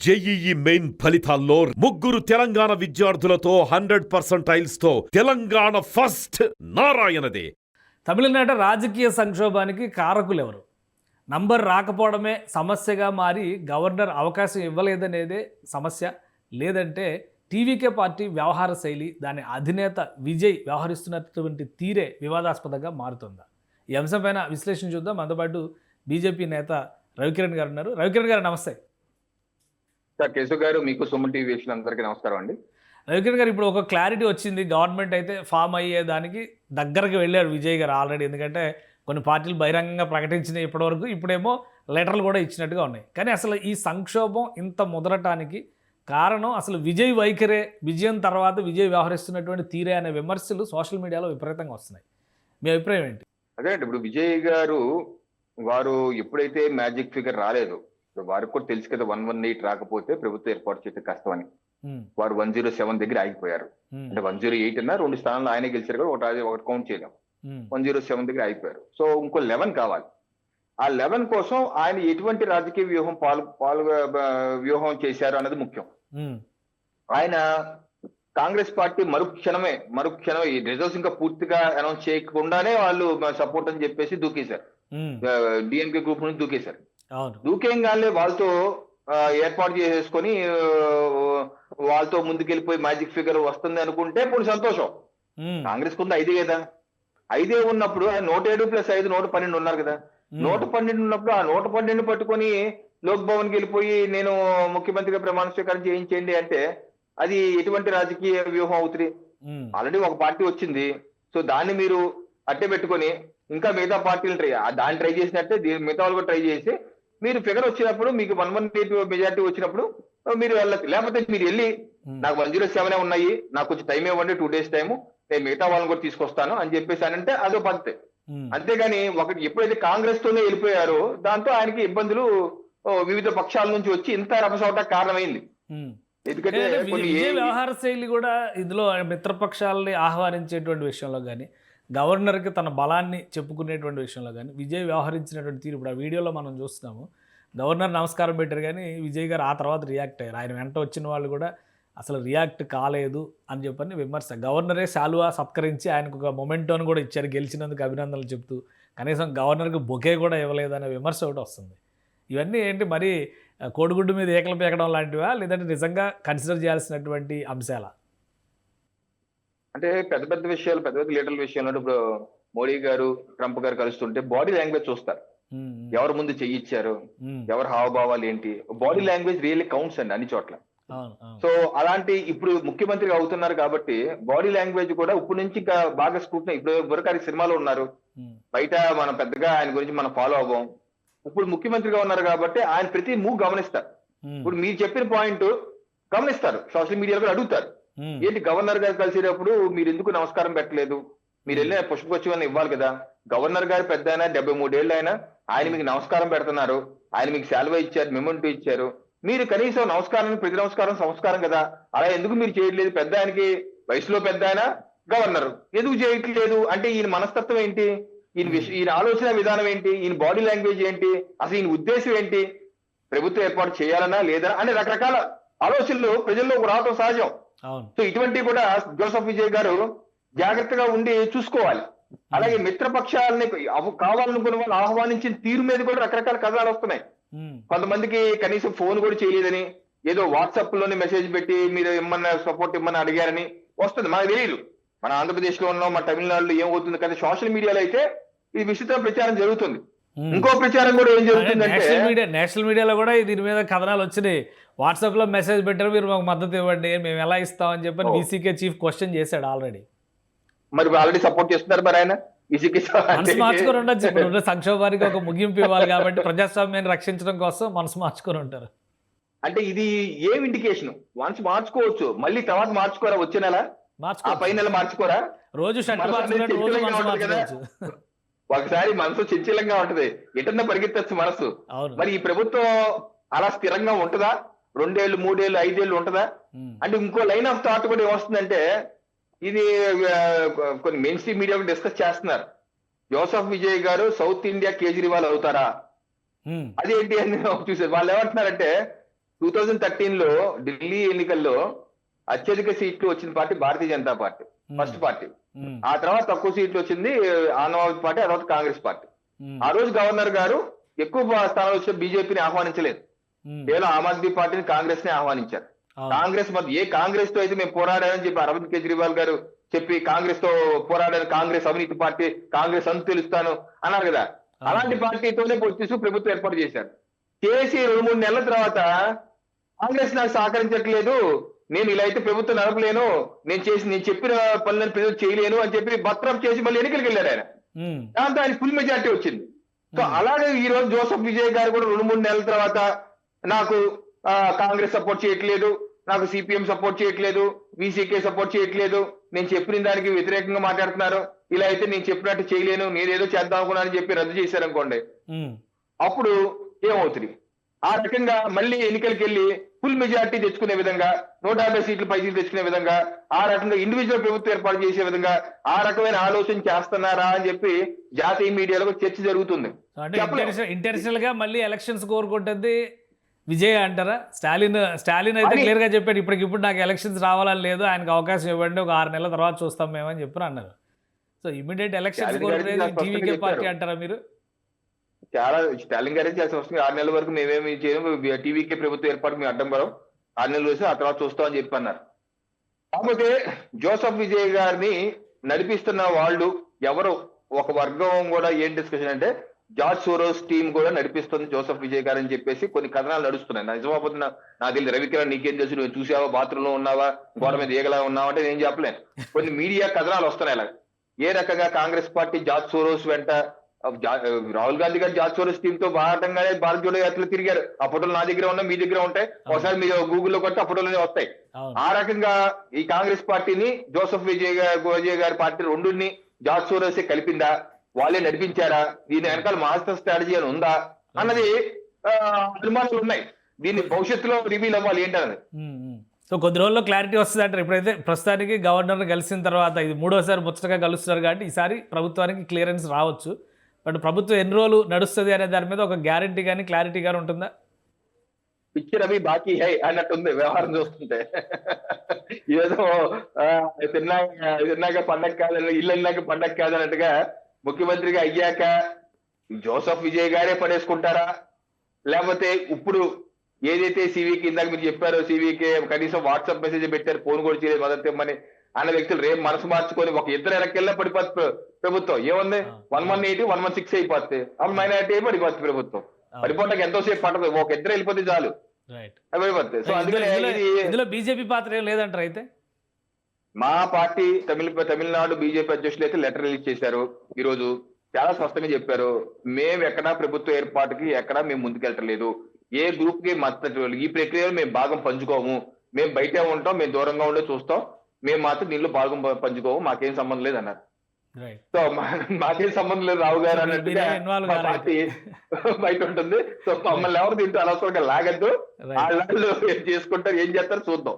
JEE main ఫలితాల్లో ముగ్గురు తెలంగాణ విద్యార్థులతో 100% తెలంగాణ ఫస్ట్ నారాయణదే. తమిళనాట రాజకీయ సంక్షోభానికి కారకులెవరు? నంబర్ రాకపోవడమే సమస్యగా మారి గవర్నర్ అవకాశం ఇవ్వలేదనేదే సమస్య, లేదంటే టీవీకే పార్టీ వ్యవహార శైలి, దాని అధినేత విజయ్ వ్యవహరిస్తున్నటువంటి తీరే వివాదాస్పదంగా మారుతుందా? ఈ అంశంపైన విశ్లేషణ చూద్దాం. మనతో పాటు బీజేపీ నేత రవికిరణ్ గారు ఉన్నారు. రవికిరణ్ గారు నమస్తే. సార్ కేశవ్ గారు, మీకు సుమన్ టీవీ వీక్షకులందరికీ నమస్కారం అండి. రవికిరణ్ గారు, ఇప్పుడు ఒక క్లారిటీ వచ్చింది. గవర్నమెంట్ అయితే ఫామ్ అయ్యేదానికి దగ్గరకు వెళ్ళారు విజయ్ గారు ఆల్రెడీ. ఎందుకంటే కొన్ని పార్టీలు బహిరంగంగా ప్రకటించినాయి ఇప్పటివరకు, ఇప్పుడేమో లెటర్లు కూడా ఇచ్చినట్టుగా ఉన్నాయి. కానీ అసలు ఈ సంక్షోభం ఇంత ముదరటానికి కారణం అసలు విజయ్ వైఖరే, విజయం తర్వాత విజయ్ వ్యవహరిస్తున్నటువంటి తీరే అనే విమర్శలు సోషల్ మీడియాలో విపరీతంగా వస్తున్నాయి. మీ అభిప్రాయం ఏంటి? అదే అంటే ఇప్పుడు విజయ్ గారు వారు ఎప్పుడైతే మ్యాజిక్ ఫిగర్ రాలేదు, వారికి కూడా తెలుసు కదా 118 రాకపోతే ప్రభుత్వం ఏర్పాటు చేసే కష్టమని. వారు 107 దగ్గర ఆగిపోయారు. అంటే 108 అన్నా 2 స్థానాలు ఆయనే గెలిచారు కదా, ఒకటి కౌంట్ చేయలేం. 107 దగ్గర ఆగిపోయారు. సో ఇంకో 11 కావాలి. ఆ 11 కోసం ఆయన ఎటువంటి రాజకీయ వ్యూహం చేశారు అన్నది ముఖ్యం. ఆయన కాంగ్రెస్ పార్టీ మరుక్షణమే ఈ రిజల్ట్స్ ఇంకా పూర్తిగా అనౌన్స్ చేయకుండానే వాళ్ళు సపోర్ట్ అని చెప్పేసి దూకేశారు. డిఎంకే గ్రూప్ నుంచి దూకేశారు. దూకేయంగానే వాళ్ళతో ఏర్పాటు చేసేసుకొని వాళ్ళతో ముందుకెళ్ళిపోయి మ్యాజిక్ ఫిగర్ వస్తుంది అనుకుంటే ఇప్పుడు సంతోషం. కాంగ్రెస్ కుంది 5 కదా, 5 ఉన్నప్పుడు 107+5 112 ఉన్నారు కదా. 112 ఉన్నప్పుడు ఆ 112 పట్టుకొని లోక్ భవన్ కి వెళ్ళిపోయి నేను ముఖ్యమంత్రిగా ప్రమాణ స్వీకారం చేయించండి అంటే అది ఎటువంటి రాజకీయ వ్యూహం అవుతుంది? ఆల్రెడీ ఒక పార్టీ వచ్చింది. సో దాన్ని మీరు అట్టే పెట్టుకొని ఇంకా మిగతా పార్టీలు దాన్ని ట్రై చేసినట్టే మిగతా వాళ్ళు కూడా ట్రై చేసి మీరు ఫిగర్ వచ్చినప్పుడు మీకు 118 మెజార్టీ వచ్చినప్పుడు మీరు వెళ్ళచ్చు. లేకపోతే మీరు వెళ్ళి నాకు 107 ఉన్నాయి, నాకు కొంచెం టైం ఇవ్వండి, 2 days టైము, నేను మిగతా వాళ్ళని కూడా తీసుకొస్తాను అని చెప్పేసి అని అంటే అదో పద్ధతి. అంతేగాని ఒకటి ఎప్పుడైతే కాంగ్రెస్ తోనే వెళ్ళిపోయారో దాంతో ఆయనకి ఇబ్బందులు వివిధ పక్షాల నుంచి వచ్చి ఇంత రభసవటానికి కారణమైంది. ఎందుకంటే వ్యవహార శైలి కూడా ఇందులో మిత్రపక్షాలని ఆహ్వానించేటువంటి విషయంలో కానీ, గవర్నర్కి తన బలాన్ని చెప్పుకునేటువంటి విషయంలో కానీ విజయ్ వ్యవహరించినటువంటి తీరు ఇప్పుడు ఆ వీడియోలో మనం చూస్తున్నాము. గవర్నర్ నమస్కారం పెట్టారు కానీ విజయ్ గారు ఆ తర్వాత రియాక్ట్ అయ్యారు. ఆయన వెంట వచ్చిన వాళ్ళు కూడా అసలు రియాక్ట్ కాలేదు అని చెప్పని విమర్శ. గవర్నరే శాలువా సత్కరించి ఆయనకు ఒక మొమెంటోని కూడా ఇచ్చారు, గెలిచినందుకు అభినందనలు చెప్తూ. కనీసం గవర్నర్కి బొకే కూడా ఇవ్వలేదనే విమర్శ ఒకటి వస్తుంది. ఇవన్నీ ఏంటి మరి కోడిగుడ్డు మీద ఏకలు పేకడం లాంటివా, లేదంటే నిజంగా కన్సిడర్ చేయాల్సినటువంటి అంశాలా? అంటే పెద్ద పెద్ద విషయాలు, పెద్ద పెద్ద లీడర్ల విషయంలో ఇప్పుడు మోడీ గారు ట్రంప్ గారు కలుస్తుంటే బాడీ లాంగ్వేజ్ చూస్తారు. ఎవరు ముందు చెయ్యిచ్చారు, ఎవరు హావభావాలు ఏంటి, బాడీ లాంగ్వేజ్ రియల్లీ కౌంట్స్ అండి అన్ని చోట్ల. సో అలాంటి ఇప్పుడు ముఖ్యమంత్రిగా అవుతున్నారు కాబట్టి బాడీ లాంగ్వేజ్ కూడా ఇప్పుడు నుంచి ఇంకా బాగా స్క్రూటినీ. ఇప్పుడు బురకారి సినిమాలో ఉన్నారు, బయట మనం పెద్దగా ఆయన గురించి మనం ఫాలో అవ్వం. ఇప్పుడు ముఖ్యమంత్రిగా ఉన్నారు కాబట్టి ఆయన ప్రతి మూవ్ గమనిస్తారు. ఇప్పుడు మీరు చెప్పిన పాయింట్ గమనిస్తారు, సోషల్ మీడియాలో కూడా అడుగుతారు, ఏంటి గవర్నర్ గారు కలిసేటప్పుడు మీరు ఎందుకు నమస్కారం పెట్టలేదు, మీరు వెళ్ళిన పుష్పగుచ్చం ఇవ్వాలి కదా. గవర్నర్ గారు పెద్ద అయినా 73 ఏళ్ళు అయినా ఆయన మీకు నమస్కారం పెడుతున్నారు, ఆయన మీకు శాలువా ఇచ్చారు, మెమెంటో ఇచ్చారు. మీరు కనీసం నమస్కారం, ప్రతి నమస్కారం సంస్కారం కదా, అలా ఎందుకు మీరు చేయట్లేదు? పెద్ద ఆయనకి వయసులో పెద్ద ఆయన గవర్నర్ ఎందుకు చేయట్లేదు అంటే ఈయన మనస్తత్వం ఏంటి, ఈయన ఆలోచన విధానం ఏంటి, ఈయన బాడీ లాంగ్వేజ్ ఏంటి, అసలు ఈయన ఉద్దేశం ఏంటి, ప్రభుత్వం ఏర్పాటు చేయాలన్నా లేదా అనే రకరకాల ఆలోచనలు ప్రజల్లో రావడం సహజం. సో ఇటువంటివి కూడా జోసెఫ్ విజయ్ గారు జాగ్రత్తగా ఉండి చూసుకోవాలి. అలాగే మిత్రపక్షాలని కావాలనుకున్న వాళ్ళు ఆహ్వానించిన తీరు మీద కూడా రకరకాల కథనాలు వస్తున్నాయి. కొంతమందికి కనీసం ఫోన్ కూడా చేయలేదని, ఏదో వాట్సాప్ లోనే మెసేజ్ పెట్టి మీరు ఇమ్మన్న సపోర్ట్ ఇమ్మని అడిగారని వస్తుంది. మనకు తెలియదు మన ఆంధ్రప్రదేశ్ లో ఉన్నాం, మన తమిళనాడులో ఏమవుతుంది కదా. సోషల్ మీడియాలో అయితే ఇది విస్తృత ప్రచారం జరుగుతుంది. ఇంకో ప్రచారం కూడా ఏం జరుగుతుందంటే నేషనల్ మీడియాలో కూడా దీని మీద కథనాలు వచ్చినాయి. వాట్సాప్ లో మెసేజ్ పెట్టారు, మీరు మాకు మద్దతు ఇవ్వండి, మేము ఎలా ఇస్తామని చెప్పి బీసీకే చీఫ్ క్వశ్చన్ చేశాడు ఆల్రెడీ. మరి ఆల్రెడీ సపోర్ట్ చేస్తున్నారు మరి ఆయన మనసు మార్చుకొని ఉండొచ్చు. ఇప్పుడు సంక్షోభానికి ఒక ముగింపు ఇవ్వాలి కాబట్టి ప్రజాస్వామ్యాన్ని రక్షించడం కోసం మనసు మార్చుకొని ఉంటారు. అంటే ఇది ఏం ఇండికేషన్? వన్స్ మార్చుకోవచ్చు, మళ్ళీ తర్వాత మార్చుకోరా, వచ్చే నెల పై నెల మార్చుకోరా, రోజు ఒకసారి మనసు చంచలంగా ఉంటది, ఎటన్నా పరిగెత్తచ్చు మనసు. మరి ఈ ప్రభుత్వం అలా స్థిరంగా ఉంటుందా? 2 ఏళ్ళు 3 ఏళ్ళు 5 ఏళ్ళు ఉంటుందా? అంటే ఇంకో లైన్ ఆఫ్ థాట్ కూడా ఏమొస్తుందంటే, ఇది కొన్ని మెయిన్ స్ట్రీమ్ మీడియా డిస్కస్ చేస్తున్నారు, జోసెఫ్ విజయ్ గారు సౌత్ ఇండియా కేజ్రీవాల్ అవుతారా? అదేంటి అని చూసారు. వాళ్ళు ఏమంటున్నారంటే 2013 లో ఢిల్లీ ఎన్నికల్లో అత్యధిక సీట్లు వచ్చిన party Bharatiya Janata party, first party. ఆ తర్వాత తక్కువ సీట్లు వచ్చింది ఆమ్ ఆద్మీ పార్టీ, ఆ తర్వాత కాంగ్రెస్ పార్టీ. ఆ రోజు గవర్నర్ గారు ఎక్కువ స్థానాలు వచ్చిన బీజేపీని ఆహ్వానించలేదు, కేవలం ఆమ్ ఆద్మీ పార్టీని, కాంగ్రెస్ ని ఆహ్వానించారు. కాంగ్రెస్ ఏ కాంగ్రెస్ తో అయితే మేము పోరాడామని చెప్పి అరవింద్ కేజ్రీవాల్ గారు చెప్పి కాంగ్రెస్ తో పోరాడాను, కాంగ్రెస్ అవినీతి పార్టీ, కాంగ్రెస్ అంతు తెలుస్తాను అన్నారు కదా, అలాంటి పార్టీతోనే తీసుకు ప్రభుత్వం ఏర్పాటు చేశారు. చేసి 2-3 నెలల తర్వాత కాంగ్రెస్ నాకు సహకరించట్లేదు, నేను ఇలా అయితే ప్రభుత్వం నడపలేను, నేను చెప్పిన పనులను ప్రజలు చేయలేను అని చెప్పి బత్రం చేసి మళ్ళీ ఎన్నికలకు వెళ్ళారు ఆయన. దాంతో ఆయన ఫుల్ మెజార్టీ వచ్చింది. సో అలాగే ఈ రోజు జోసెఫ్ విజయ్ గారు కూడా 2-3 నెలల తర్వాత నాకు కాంగ్రెస్ సపోర్ట్ చేయట్లేదు, నాకు సిపిఎం సపోర్ట్ చేయట్లేదు, వీసీకే సపోర్ట్ చేయట్లేదు, నేను చెప్పిన దానికి వ్యతిరేకంగా మాట్లాడుతున్నారు, ఇలా అయితే నేను చెప్పినట్టు చేయలేను, నేనేదో చేద్దాం అనుకున్నానని చెప్పి రద్దు చేశారనుకోండి, అప్పుడు ఏమవుతుంది? ఆ రకంగా మళ్ళీ ఎన్నికలకి వెళ్ళి ఫుల్ మెజార్టీ తెచ్చుకునే విధంగా, 150 సీట్లు పై సీట్లు తెచ్చుకునే విధంగా, ఆ రకంగా ఇండివిజువల్ ప్రభుత్వం ఏర్పాటు చేసే విధంగా ఆ రకమైన ఆలోచన చేస్తున్నారా అని చెప్పి జాతీయ మీడియాలో చర్చ జరుగుతుంది. ఇంటర్నేషనల్ గా మళ్ళీ ఎలక్షన్స్ కోరుకుంటుంది విజయ్ అంటారా? స్టాలిన్ అయితే క్లియర్ గా చెప్పాడు, ఇప్పటికిప్పుడు నాకు ఎలక్షన్స్ రావాలని లేదు, ఆయనకు అవకాశం ఇవ్వండి, ఒక 6 నెలల తర్వాత చూస్తాం మేమని చెప్పి అన్నారు. సో ఇమీడియట్ ఎలక్షన్స్ కోరుకునేది టీవీకే పార్టీ అంటారా మీరు? చాలా స్టాలిన్ గారే చేయాల్సి వస్తుంది. 6 నెలల వరకు మేమేమి చేయము, టీవీకే ప్రభుత్వం ఏర్పాటు మేము అడ్డం పడం, 6 నెలలు వేసి ఆ తర్వాత చూస్తాం అని చెప్పి అన్నారు. కాకపోతే జోసెఫ్ విజయ్ గారిని నడిపిస్తున్న వాళ్ళు ఎవరు, ఒక వర్గం కూడా ఏం డిస్కషన్ అంటే జార్జ్ సోరోస్ టీం కూడా నడిపిస్తుంది జోసెఫ్ విజయ్ గారు అని చెప్పేసి కొన్ని కథనాలు నడుస్తున్నాయి. నిజమాపోతే నాకు తెలియదు, రవికిరణ్ నీకేం తెలుసు, నువ్వు చూసావా, బాత్రూంలో ఉన్నావా, గోడ మీద ఏగలా ఉన్నావా అంటే నేను చెప్పలేను. కొన్ని మీడియా కథనాలు వస్తున్నాయి అలా, ఏ రకంగా కాంగ్రెస్ పార్టీ జార్జ్ సోరోస్ వెంట, రాహుల్ గాంధీ గారు జార్జ్ సోరోస్ టీమ్ తో భారతంగానే భారత్ జోడో యాత్రలు తిరిగారు. ఆ ఫోటోలు నా దగ్గర ఉన్నా, మీ దగ్గర ఉంటాయి, ఒకసారి మీరు గూగుల్లో కొట్టి ఆ ఫోటోలనే వస్తాయి. ఆ రకంగా ఈ కాంగ్రెస్ పార్టీని జోసెఫ్ విజయ్ గారి పార్టీ రెండుని జార్జ్ సోరోసే కలిపిందా, వాళ్ళే నడిపించారా, దీని వెనకాల మాస్టర్ స్ట్రాటజీ అని ఉందా అన్నది అనుమానాలు ఉన్నాయి. దీన్ని భవిష్యత్తులో రివీల్ అవ్వాలి ఏంటన్నది. సో కొద్ది రోజుల్లో క్లారిటీ వస్తుంది అంటారు. ఇప్పుడైతే ప్రస్తుతానికి గవర్నర్ కలిసిన తర్వాత ఇది 3వసారి ముచ్చటగా కలుస్తున్నారు కాబట్టి ఈసారి ప్రభుత్వానికి క్లియరెన్స్ రావచ్చు. బట్ ప్రభుత్వం ఎన్ని రోజులు నడుస్తుంది అనే దాని మీద ఒక గ్యారంటీ కానీ క్లారిటీ కానీ ఉంటుందా? పిక్చర్ అవి బాకీ హై అన్నట్టుంది వ్యవహారం చూస్తుంటే. ఏదో తిన్నాక పండగ కాదని, ఇల్లు వెళ్ళాక పండగ కాదన్నట్టుగా ముఖ్యమంత్రిగా అయ్యాక జోసెఫ్ విజయ్ గారే పడేసుకుంటారా, లేకపోతే ఇప్పుడు ఏదైతే సివికి ఇందాక మీరు చెప్పారో, సివికి కనీసం వాట్సాప్ మెసేజ్ పెట్టారు, ఫోన్ కూడా చేయలేదు మద్దతు ఇవ్వమని అన్న వ్యక్తులు రేపు మనసు మార్చుకొని ఒక ఇద్దరు వెనక్కి పడిపోతుంది ప్రభుత్వం. ఏముంది, 118, 116 అయిపోతుంది, అప్పుడు మైనారిటీ పడిపోతుంది ప్రభుత్వం. పడిపోవడానికి ఎంతోసేపు పడదు, ఒక ఇద్దరు వెళ్ళిపోతే చాలు పడిపోతుంది. సో అందులో బీజేపీ పాత్ర ఏం లేదంటారు. అయితే మా పార్టీ తమిళనాడు బీజేపీ అధ్యక్షులు అయితే లెటర్ రిలీజ్ చేశారు ఈ రోజు, చాలా స్పష్టంగా చెప్పారు, మేము ఎక్కడా ప్రభుత్వ ఏర్పాటుకి ఎక్కడా మేము ముందుకెళ్ళట్లేదు, ఏ గ్రూప్ కి మద్దతు, ఈ ప్రక్రియలో మేము భాగం పంచుకోము, మేము బయటే ఉంటాం, మేము దూరంగా ఉండే చూస్తాం, మేము మాత్రం దీనిలో భాగం పంచుకోము, మాకేం సంబంధం లేదు అన్నారు. సో మాకేం సంబంధం లేదు రావు గారు అన్నట్టుగా మా పార్టీ బయట ఉంటుంది. సో మమ్మల్ని ఎవరు దీంట్లో అనవసరంగా లాగద్దు, వాళ్ళు ఏం చేసుకుంటారు, ఏం చేస్తారు చూద్దాం.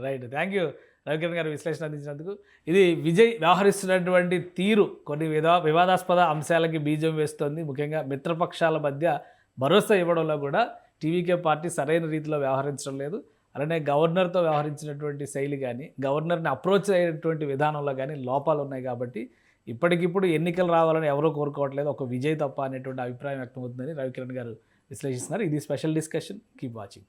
రైట్ థ్యాంక్ యూ రవికిరణ్ గారు విశ్లేషణ అందించినందుకు. ఇది విజయ్ వ్యవహరిస్తున్నటువంటి తీరు కొన్ని వివాదాస్పద అంశాలకి బీజం వేస్తోంది. ముఖ్యంగా మిత్రపక్షాల మధ్య భరోసా ఇవ్వడంలో కూడా టీవీకే పార్టీ సరైన రీతిలో వ్యవహరించడం లేదు. అలానే గవర్నర్తో వ్యవహరించినటువంటి శైలి కానీ, గవర్నర్ని అప్రోచ్ అయ్యేటువంటి విధానంలో కానీ లోపాలు ఉన్నాయి. కాబట్టి ఇప్పటికిప్పుడు ఎన్నికలు రావాలని ఎవరూ కోరుకోవట్లేదు, ఒక విజయ్ తప్ప అనేటువంటి అభిప్రాయం వ్యక్తమవుతుందని రవికిరణ్ గారు విశ్లేషిస్తున్నారు. ఇది స్పెషల్ డిస్కషన్. Keep watching.